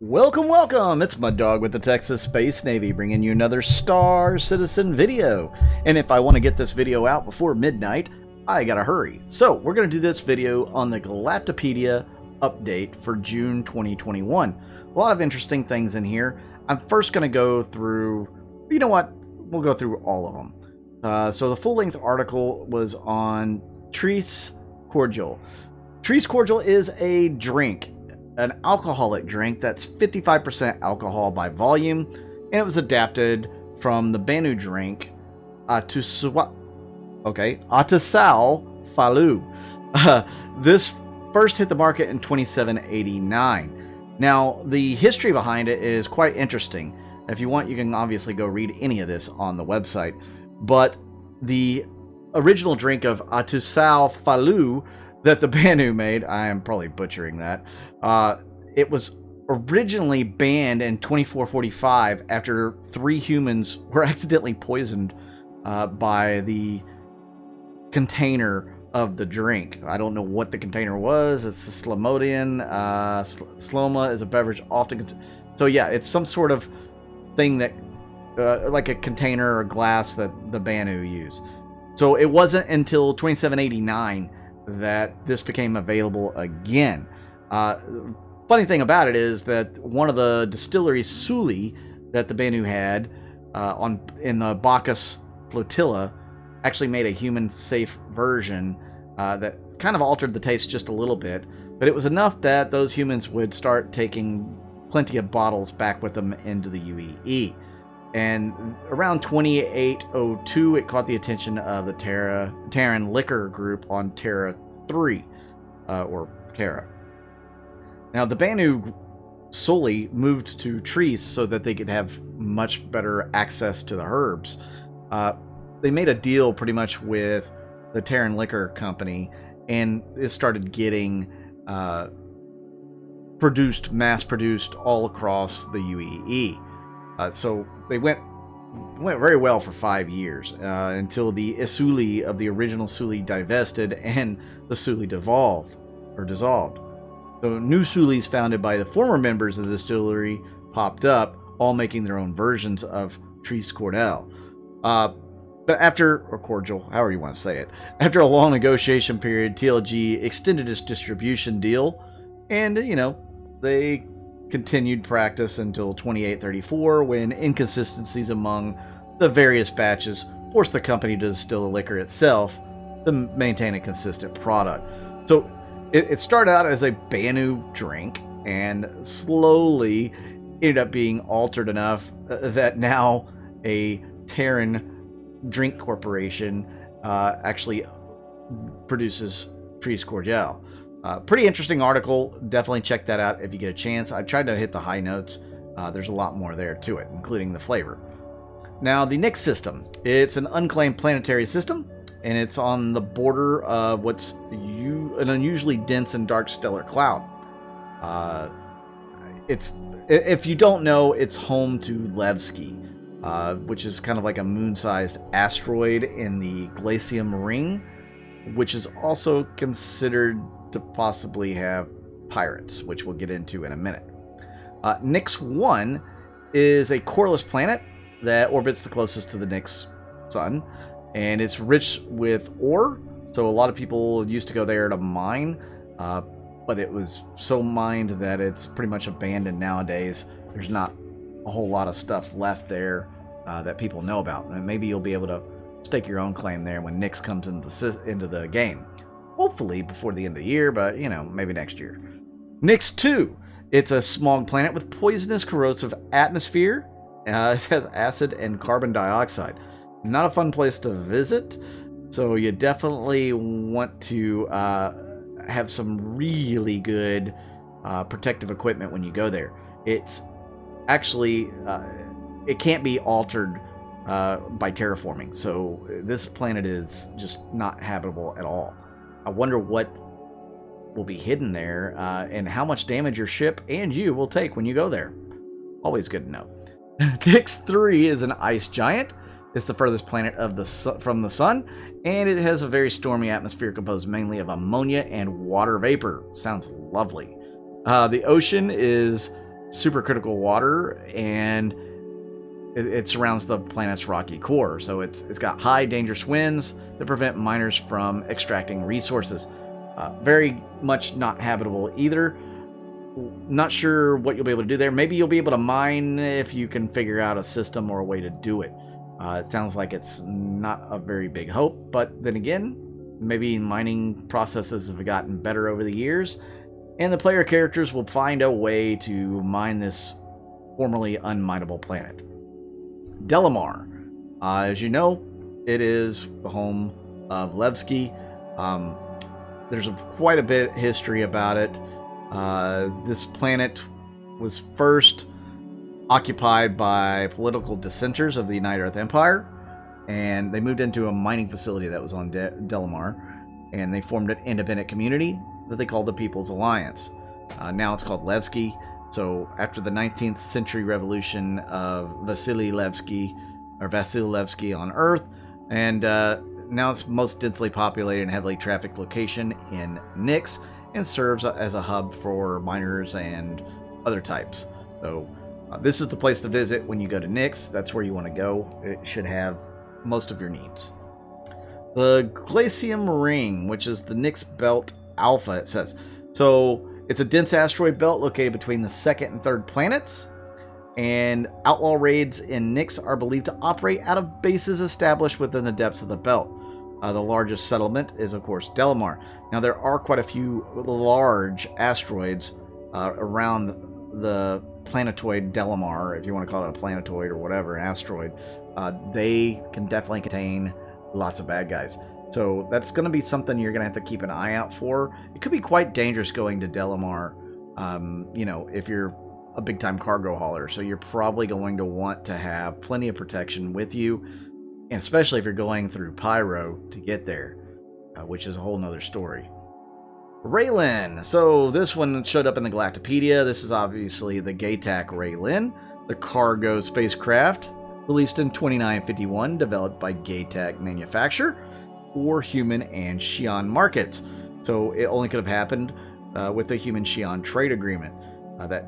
Welcome, welcome! It's my dog with the TexasSpaceNavy bringing you another Star Citizen video. And if I want to get this video out before midnight, I gotta hurry. So we're going to do this video on the Galactapedia update for June 2021. A lot of interesting things in here. I'm first going to go through, you know what, we'll go through all of them. So the full-length article was on Tres Cordial. Tres Cordial is a drink, an alcoholic drink that's 55% alcohol by volume, and it was adapted from the Banu drink Atusal Falu. This first hit the market in 2789. Now, the history behind it is quite interesting. If you want, you can obviously go read any of this on the website. But the original drink of Atusal Falu that the Banu made, I am probably butchering that, it was originally banned in 2445 after 3 humans were accidentally poisoned by the container of the drink. I don't know what the container was. It's a Slomodian. Sloma is a beverage often. So yeah, it's some sort of thing that, like a container or glass that the Banu use. So it wasn't until 2789 that this became available again. Funny thing about it is that one of the distilleries, Suli, that the Banu had in the Bacchus flotilla, actually made a human-safe version that kind of altered the taste just a little bit, but it was enough that those humans would start taking plenty of bottles back with them into the UEE. And around 2802, it caught the attention of the Terran Liquor Group on Terra 3, or Terra. Now, the Banu solely moved to Tres so that they could have much better access to the herbs. They made a deal pretty much with the Terran Liquor Company, and it started getting mass-produced all across the UEE. So they went very well for 5 years until the Isuli of the original Suli divested and the Suli dissolved. So new Sulis founded by the former members of the distillery popped up, all making their own versions of Tres Cordial. But or cordial, however you want to say it, after a long negotiation period, TLG extended its distribution deal, and they continued practice until 2834, when inconsistencies among the various batches forced the company to distill the liquor itself to maintain a consistent product. So it started out as a Banu drink and slowly ended up being altered enough that now a Terran drink corporation actually produces Tres Cordial. Pretty interesting article. Definitely check that out if you get a chance. I tried to hit the high notes. There's a lot more there to it, including the flavor. Now, the Nyx system. It's an unclaimed planetary system, and it's on the border of what's an unusually dense and dark stellar cloud. If you don't know, it's home to Levski, which is kind of like a moon-sized asteroid in the Glacium Ring, which is also considered to possibly have pirates, which we'll get into in a minute. Nyx 1 is a coreless planet that orbits the closest to the Nyx sun, and it's rich with ore, so a lot of people used to go there to mine, but it was so mined that it's pretty much abandoned nowadays. There's not a whole lot of stuff left there that people know about, and maybe you'll be able to stake your own claim there when Nyx comes into the game. Hopefully before the end of the year, but maybe next year. Nyx 2. It's a smog planet with poisonous corrosive atmosphere. It has acid and carbon dioxide. Not a fun place to visit, so you definitely want to have some really good protective equipment when you go there. It's actually, it can't be altered by terraforming, so this planet is just not habitable at all. I wonder what will be hidden there and how much damage your ship and you will take when you go there. Always good to know. Nyx 3 is an ice giant. It's the furthest planet from the sun, and it has a very stormy atmosphere composed mainly of ammonia and water vapor. Sounds lovely. The ocean is supercritical water, and it surrounds the planet's rocky core. So it's got high dangerous winds that prevent miners from extracting resources. Very much not habitable either. Not sure what you'll be able to do there. Maybe you'll be able to mine if you can figure out a system or a way to do it. It sounds like it's not a very big hope, but then again, maybe mining processes have gotten better over the years, and the player characters will find a way to mine this formerly unmineable planet. Delamar. As you know, it is the home of Levski. There's quite a bit of history about it. This planet was first occupied by political dissenters of the United Earth Empire, and they moved into a mining facility that was on Delamar, and they formed an independent community that they called the People's Alliance. Now it's called Levski. So after the 19th century revolution of Vasily Levski on Earth, and now it's most densely populated and heavily trafficked location in Nyx, and serves as a hub for miners and other types. So this is the place to visit when you go to Nyx. That's where you want to go. It should have most of your needs. The Glacium Ring, which is the Nyx Belt Alpha, it says. So it's a dense asteroid belt located between the second and third planets, and outlaw raids in Nyx are believed to operate out of bases established within the depths of the belt. The largest settlement is, of course, Delamar. Now, there are quite a few large asteroids around the planetoid Delamar, if you want to call it a planetoid or whatever, an asteroid. They can definitely contain lots of bad guys. So that's going to be something you're going to have to keep an eye out for. It could be quite dangerous going to Delamar, you know, if you're a big-time cargo hauler. So you're probably going to want to have plenty of protection with you, and especially if you're going through Pyro to get there, which is a whole nother story. Raylan. So this one showed up in the Galactapedia. This is obviously the Gatac Raylan, the cargo spacecraft, released in 2951, developed by Gatac Manufacture for human and Xi'an markets. So it only could have happened with the human-Xi'an trade agreement that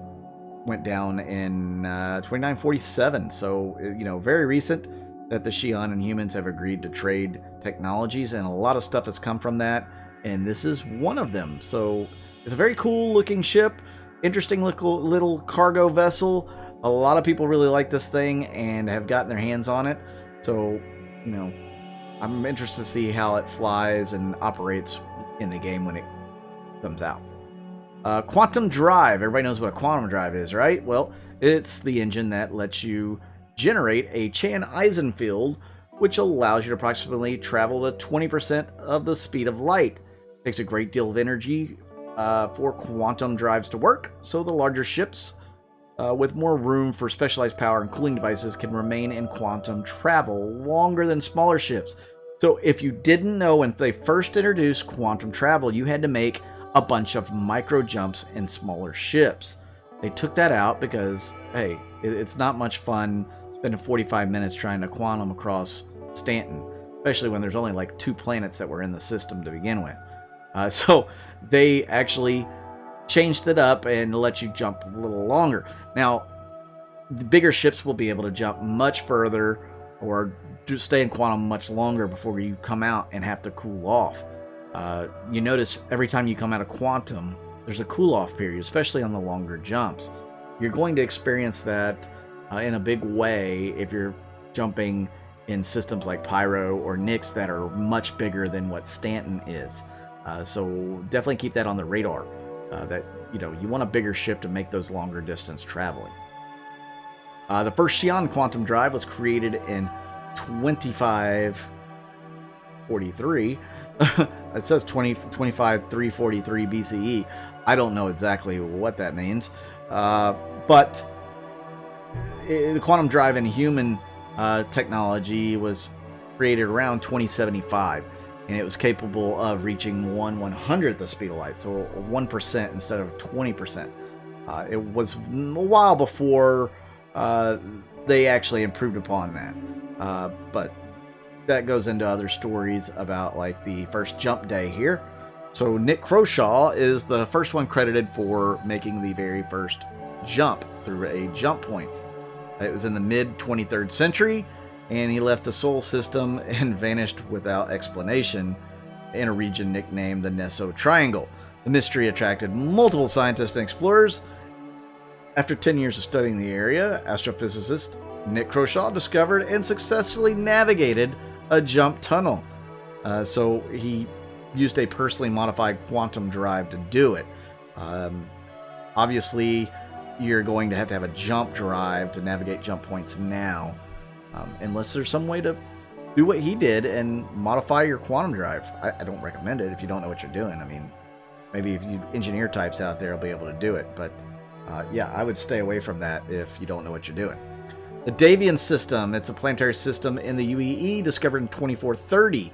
went down in 2947. So, you know, very recent that the Xi'an and humans have agreed to trade technologies, and a lot of stuff has come from that, and this is one of them. So it's a very cool looking ship, interesting little cargo vessel. A lot of people really like this thing and have gotten their hands on it. So, you know, I'm interested to see how it flies and operates in the game when it comes out. Quantum Drive. Everybody knows what a quantum drive is, right? Well, it's the engine that lets you generate a Chan-Eisen field, which allows you to approximately travel to 20% of the speed of light. It takes a great deal of energy for quantum drives to work, so the larger ships with more room for specialized power and cooling devices can remain in quantum travel longer than smaller ships. So if you didn't know, when they first introduced quantum travel, you had to make a bunch of micro jumps in smaller ships. They took that out because, hey, it's not much fun spending 45 minutes trying to quantum across Stanton, especially when there's only like 2 planets that were in the system to begin with. So they actually changed it up and let you jump a little longer. Now, the bigger ships will be able to jump much further or just stay in quantum much longer before you come out and have to cool off. You notice every time you come out of quantum, there's a cool off period, especially on the longer jumps. You're going to experience that in a big way if you're jumping in systems like Pyro or Nyx that are much bigger than what Stanton is. So definitely keep that on the radar. That, you know, you want a bigger ship to make those longer distance traveling. The first Xi'an quantum drive was created in 2543. It says 343 BCE. I don't know exactly what that means, but the quantum drive in human technology was created around 2075, and it was capable of reaching 1/100th the speed of light, so 1% instead of 20%. It was a while before they actually improved upon that, but that goes into other stories about like the first jump day here. So Nick Croshaw is the first one credited for making the very first jump through a jump point. It was in the mid-23rd century, and he left the Sol system and vanished without explanation in a region nicknamed the Neso Triangle. The mystery attracted multiple scientists and explorers. After 10 years of studying the area, astrophysicist Nick Croshaw discovered and successfully navigated a jump tunnel. So he used a personally modified quantum drive to do it. Obviously, you're going to have a jump drive to navigate jump points now, unless there's some way to do what he did and modify your quantum drive. I don't recommend it if you don't know what you're doing. I mean, maybe if you engineer types out there will be able to do it, but yeah, I would stay away from that if you don't know what you're doing. The Davian system, it's a planetary system in the UEE discovered in 2430.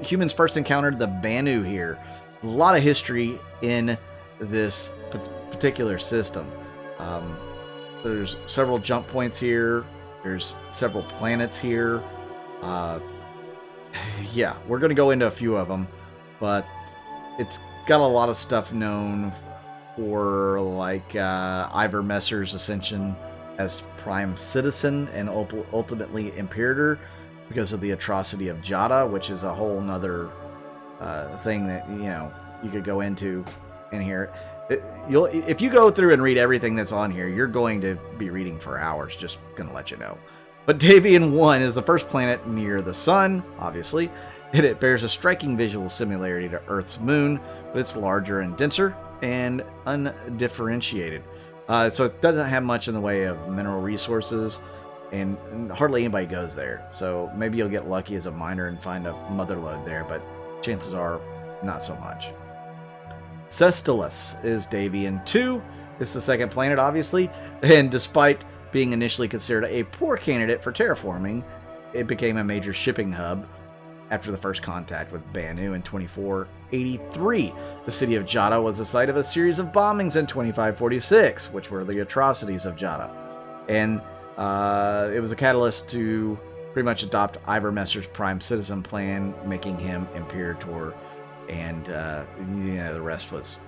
Humans first encountered the Banu here. A lot of history in this particular system. There's several jump points here. There's several planets here. Yeah, we're going to go into a few of them, but it's got a lot of stuff known for, like Ivor Messer's ascension as prime citizen and ultimately imperator because of the atrocity of Jada, which is a whole nother thing that, you know, you could go into in here. If you go through and read everything that's on here, you're going to be reading for hours, just gonna let you know. But Davian 1 is the first planet near the sun, obviously, and it bears a striking visual similarity to Earth's moon, but it's larger and denser and undifferentiated. So it doesn't have much in the way of mineral resources, and hardly anybody goes there. So maybe you'll get lucky as a miner and find a mother lode there, but chances are not so much. Sestulus is Davian 2. It's the second planet, obviously, and despite being initially considered a poor candidate for terraforming, it became a major shipping hub after the first contact with Banu in 2483. The city of Jada was the site of a series of bombings in 2546, which were the atrocities of Jada. And it was a catalyst to pretty much adopt Ivor Messer's prime citizen plan, making him imperator, and the rest was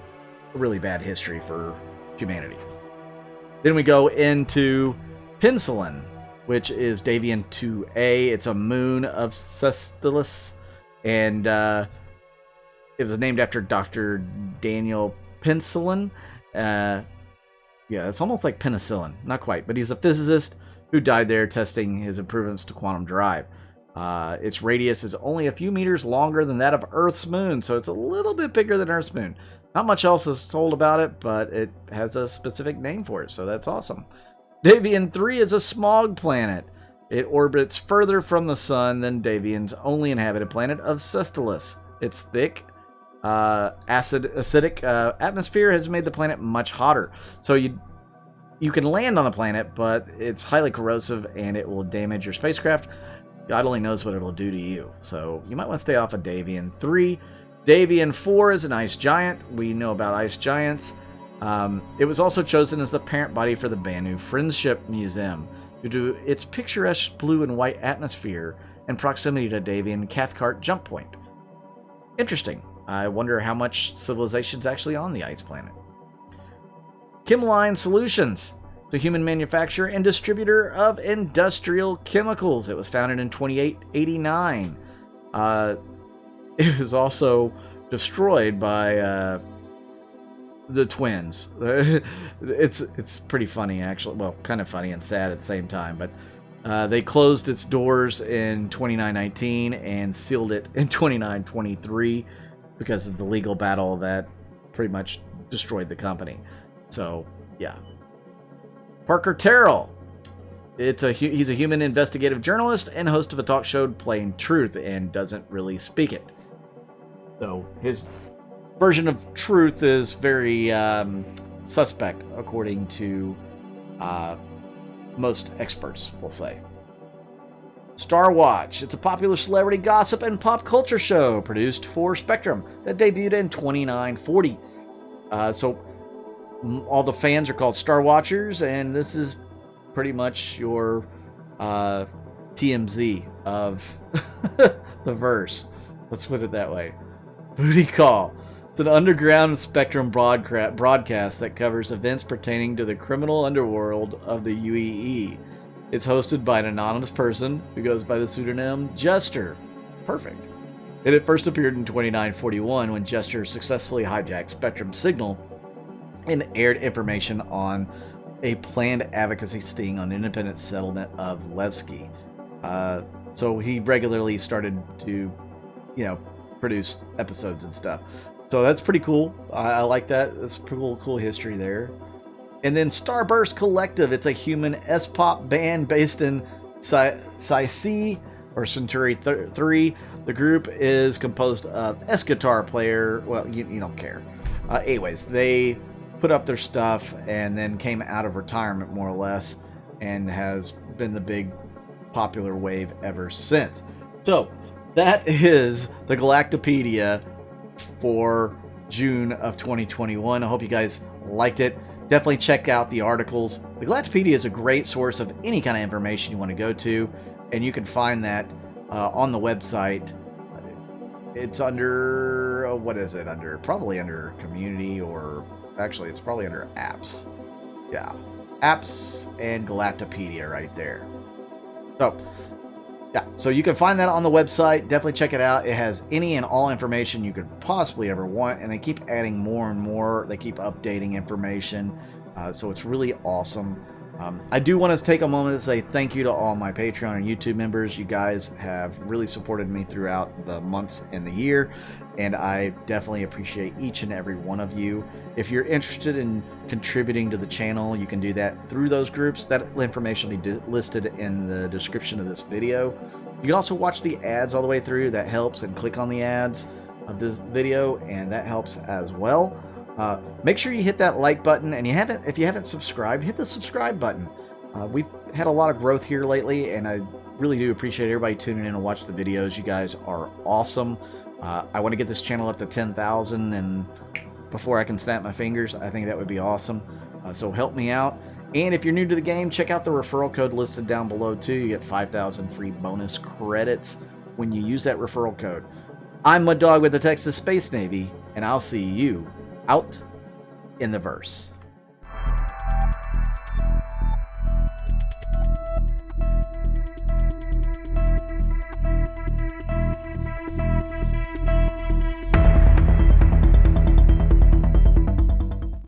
a really bad history for humanity. Then we go into Pensilon, which is Davian 2A. It's a moon of Sestulus, and it was named after Dr. Daniel Pensilon. Yeah, it's almost like penicillin. Not quite, but he's a physicist who died there testing his improvements to quantum drive. Its radius is only a few meters longer than that of Earth's moon, so it's a little bit bigger than Earth's moon. Not much else is told about it, but it has a specific name for it, so that's awesome. Davian 3 is a smog planet. It orbits further from the sun than Davian's only inhabited planet of Sestulus. Its thick, acidic atmosphere has made the planet much hotter. So you can land on the planet, but it's highly corrosive and it will damage your spacecraft. God only knows what it'll do to you. So you might want to stay off of Davian 3. Davian 4 is an ice giant. We know about ice giants. It was also chosen as the parent body for the Banu Friendship Museum due to its picturesque blue and white atmosphere and proximity to Davian Cathcart jump point. Interesting. I wonder how much civilization's actually on the ice planet. Chemline Solutions, the human manufacturer and distributor of industrial chemicals. It was founded in 2889. It was also destroyed by the twins. It's pretty funny, actually. Well, kind of funny and sad at the same time. But they closed its doors in 2919 and sealed it in 2923 because of the legal battle that pretty much destroyed the company. So, yeah. Parker Terrell. He's a human investigative journalist and host of a talk show, Plain Truth, and doesn't really speak it. So his version of truth is very suspect, according to most experts, we'll say. Star Watch. It's a popular celebrity gossip and pop culture show produced for Spectrum that debuted in 2940. So all the fans are called Star Watchers, and this is pretty much your TMZ of the verse. Let's put it that way. Booty Call. It's It's an underground Spectrum broadcast that covers events pertaining to the criminal underworld of the UEE. It's hosted by an anonymous person who goes by the pseudonym Jester. Perfect. It had first appeared in 2941 when Jester successfully hijacked Spectrum's signal and aired information on a planned advocacy sting on independent settlement of Levski. So he regularly started to, produce episodes and stuff. So that's pretty cool. I like that. That's a pretty cool history there. And then Starburst Collective. It's a human S-pop band based in Sci-fi or Centauri 3. The group is composed of S-guitar player. Well, you don't care. Anyways, they put up their stuff and then came out of retirement more or less, and has been the big popular wave ever since. So that is the Galactapedia for June of 2021. I hope you guys liked it. Definitely check out the articles. The Galactapedia is a great source of any kind of information you want to go to, and you can find that on the website. It's under, what is it under? Probably under community, or actually it's probably under apps. Yeah, apps and Galactapedia right there. So you can find that on the website. Definitely check it out. It has any and all information you could possibly ever want, and they keep adding more and more. They keep updating information, so it's really awesome. I do want to take a moment to say thank you to all my Patreon and YouTube members. You guys have really supported me throughout the months and the year, and I definitely appreciate each and every one of you. If you're interested in contributing to the channel, you can do that through those groups. That information will be listed in the description of this video. You can also watch the ads all the way through. That helps, and click on the ads of this video, and that helps as well. Make sure you hit that like button, and if you haven't subscribed, hit the subscribe button. We've had a lot of growth here lately, and I really do appreciate everybody tuning in and watch the videos. You guys are awesome. I want to get this channel up to 10,000, and before I can snap my fingers, I think that would be awesome. So help me out. And if you're new to the game, check out the referral code listed down below too. You get 5,000 free bonus credits when you use that referral code. I'm Mud Dog with the Texas Space Navy, and I'll see you out in the verse.